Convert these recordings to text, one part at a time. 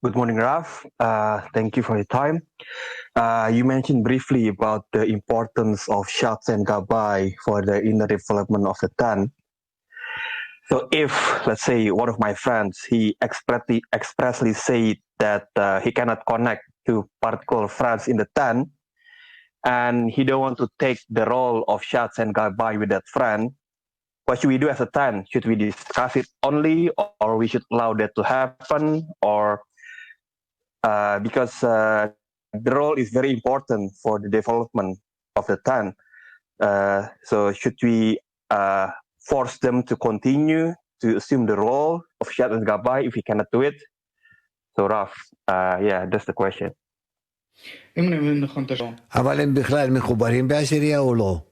Good morning, Raf. Thank you for your time. You mentioned briefly about the importance of Shatz and Gabbai for the inner development of the Tan. So if, let's say, one of my friends, he expressly said that he cannot connect to particular friends in the Tan, and he don't want to take the role of Shatz and Gabbai with that friend, what should we do as a Tan? Should we discuss it only, or we should allow that to happen, or because the role is very important for the development of the Tan. So should we force them to continue to assume the role of Shad and Gabbai if we cannot do it? So Raf, yeah, that's the question. אבל הם בכלל מחוברים בעשירייה או לא?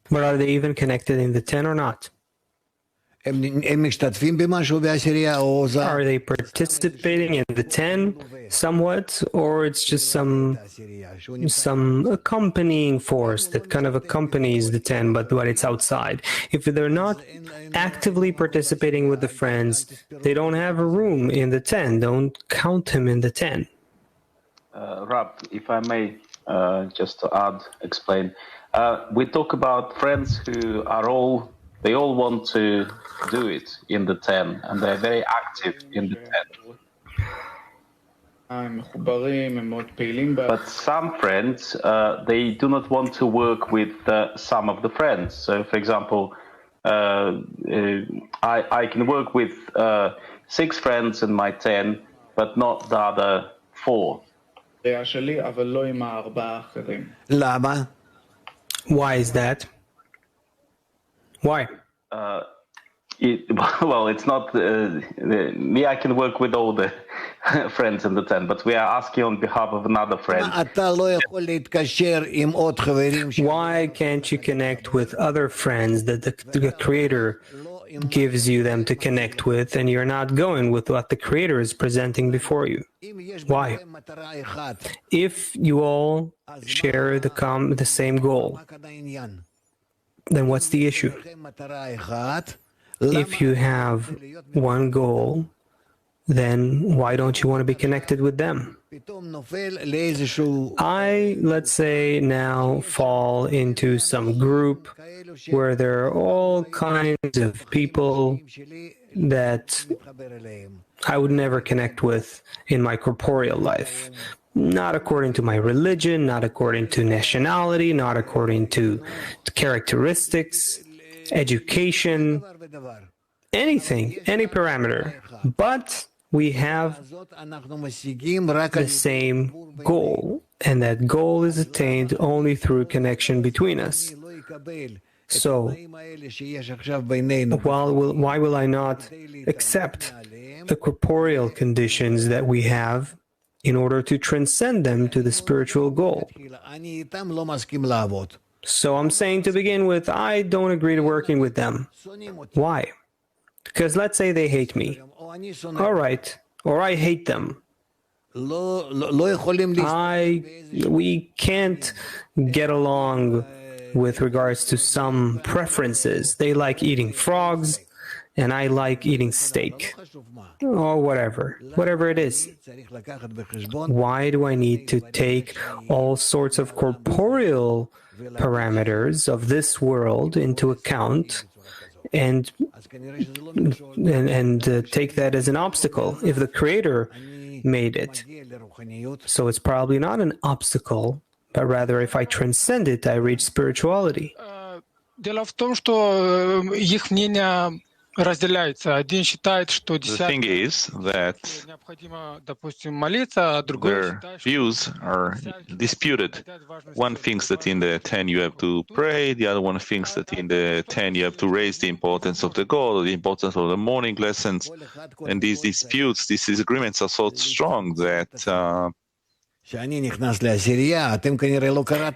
But are they even connected in the 10 or not? הם משתתפים במשהו בעשירייה או זה? Are they participating in the 10 somewhat, or it's just some accompanying force that kind of accompanies the 10, but it's outside? If they're not actively participating with the friends, they don't have a room in the 10. Don't count him in the 10. Rab, if I may, just to explain, we talk about friends who are they all want to do it in the 10, and they're very active in the 10. But some friends, they do not want to work with some of the friends. So, for example, I can work with 6 friends in my 10, but not the other 4. למה? Why is that? Why? Well, it's not me. I can work with all the friends in the 10, but we are asking on behalf of another friend. Why can't you connect with other friends that the Creator gives you them to connect with, and you're not going with what the Creator is presenting before you? Why? If you all share the same goal, then what's the issue? If you have one goal, then why don't you want to be connected with them? I, let's say, now fall into some group where there are all kinds of people that I would never connect with in my corporeal life. Not according to my religion, not according to nationality, not according to characteristics, education, anything, any parameter. But we have the same goal, and that goal is attained only through connection between us. So, why will I not accept the corporeal conditions that we have in order to transcend them to the spiritual goal? So I'm saying, to begin with, I don't agree to working with them. Why? Because let's say they hate me. All right. Or I hate them. We can't get along with regards to some preferences. They like eating frogs, and I like eating steak. Or whatever it is. Why do I need to take all sorts of corporeal parameters of this world into account and take that as an obstacle if the Creator made it? So it's probably not an obstacle, but rather if I transcend it, I reach spirituality. Дело в том, что их мнение разделяется. Один считает, что The thing is that необходимо, допустим, молиться, а другой their views are disputed. One thinks that in the 10 you have to pray, the other one thinks that in the 10 you have to raise the importance of the God, or the importance of the morning lessons. And these disputes, these disagreements are so strong that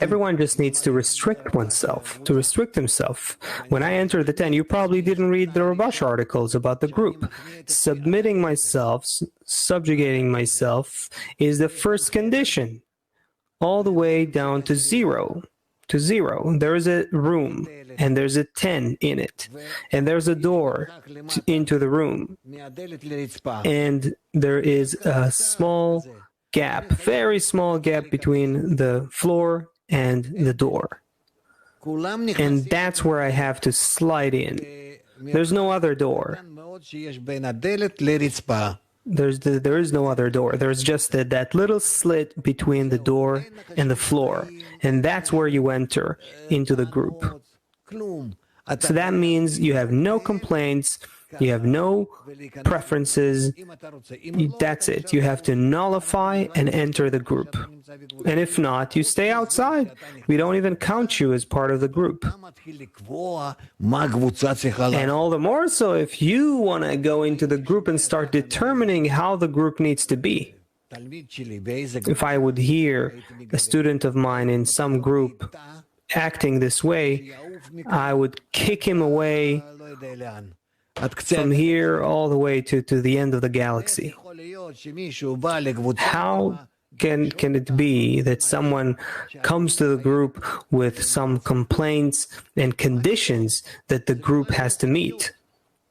everyone just needs to restrict oneself, to restrict himself. When I enter the 10, you probably didn't read the Rabash articles about the group. Submitting myself, subjugating myself is the first condition, all the way down to 0. to 0. There is a room, and there's a 10 in it, and there's a door into the room, and there is a small gap, very small gap between the floor and the door. And that's where I have to slide in. There's no other door. There is no other door. There's just that little slit between the door and the floor. And that's where you enter into the group. So that means you have no complaints, you have no preferences. That's it. You have to nullify and enter the group. And if not, you stay outside. We don't even count you as part of the group. And all the more so if you want to go into the group and start determining how the group needs to be. If I would hear a student of mine in some group acting this way, I would kick him away from here all the way to the end of the galaxy. How can it be that someone comes to the group with some complaints and conditions that the group has to meet?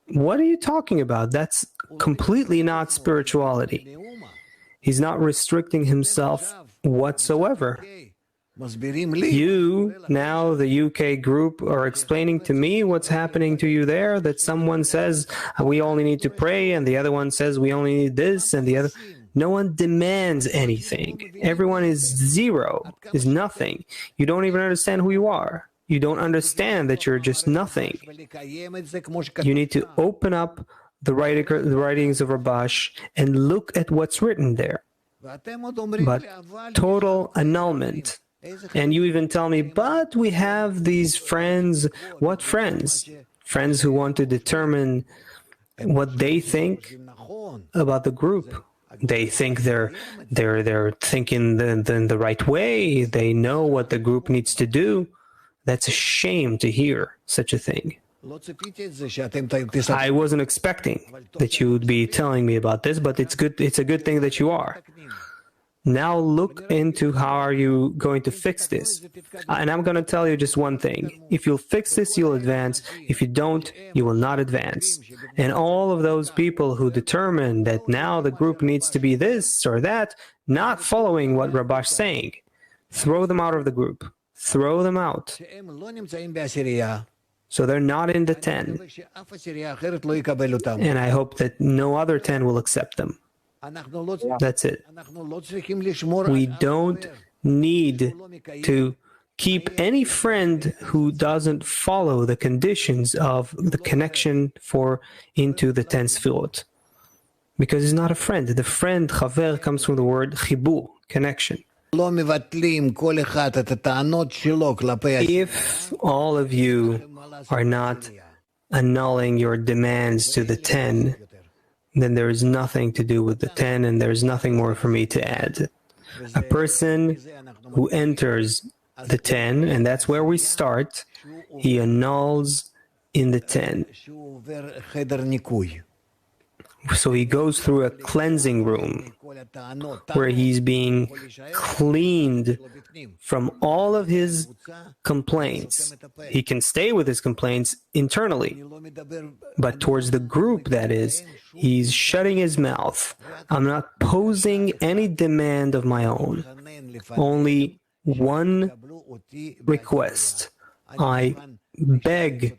What are you talking about? That's completely not spirituality. He's not restricting himself whatsoever. You, now the UK group, are explaining to me what's happening to you there, that someone says we only need to pray and the other one says we only need this and the other. No one demands anything. Everyone is 0, is nothing. You don't even understand who you are. You don't understand that you're just nothing. You need to open up the writings of Rabash and look at what's written there. But total annulment. And you even tell me, but we have these friends. What friends? Friends who want to determine what they think about the group. They think they're thinking the right way. They know what the group needs to do. That's a shame to hear such a thing. I wasn't expecting that you would be telling me about this, but it's good. It's a good thing that you are. Now look into how are you going to fix this. And I'm going to tell you just one thing. If you'll fix this, you'll advance. If you don't, you will not advance. And all of those people who determine that now the group needs to be this or that, not following what Rabash's saying, throw them out of the group. Throw them out. So they're not in the 10. And I hope that no other 10 will accept them. That's it. We don't need to keep any friend who doesn't follow the conditions of the connection into the 10 sfirot. Because he's not a friend. The friend, chaver, comes from the word chibur, connection. If all of you are not annulling your demands to the 10, then there is nothing to do with the 10 and there's nothing more for me to add. A person who enters the 10, and that's where we start, he annuls in the 10. So he goes through a cleansing room where he's being cleaned from all of his complaints. He can stay with his complaints internally, but towards the group, that is, he's shutting his mouth. I'm not posing any demand of my own. Only one request. I beg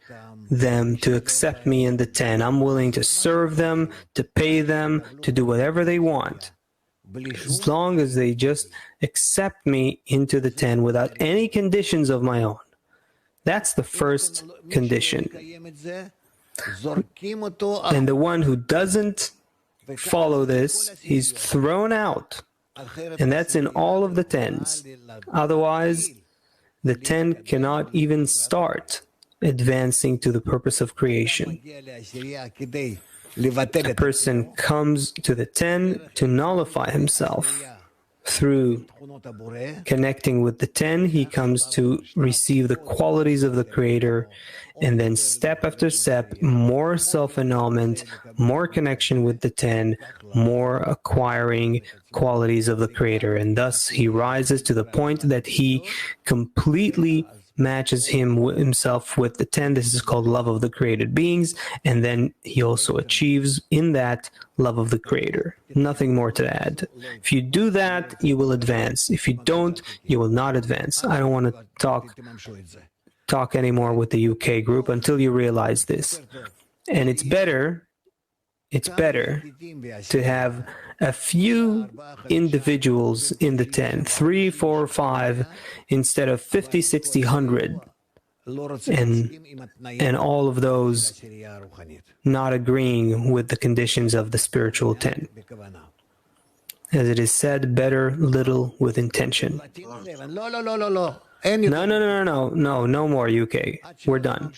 them to accept me in the 10. I'm willing to serve them, to pay them, to do whatever they want. As long as they just accept me into the 10 without any conditions of my own. That's the first condition. And the one who doesn't follow this, he's thrown out. And that's in all of the 10s. Otherwise, the 10 cannot even start advancing to the purpose of creation. A person comes to the 10 to nullify himself, through connecting with the 10, he comes to receive the qualities of the Creator, and then step after step, more self-annulment, more connection with the 10, more acquiring qualities of the Creator. And thus he rises to the point that he completely matches himself with the 10. This is called love of the created beings. And then he also achieves in that love of the Creator. Nothing more to add. If you do that, you will advance. If you don't, you will not advance. I don't want to talk anymore with the UK group until you realize this. And it's better to have a few individuals in the 10, 3, 4, 5, instead of 50, 60, 100, and all of those not agreeing with the conditions of the spiritual 10. As it is said, better little with intention. No more UK. We're done.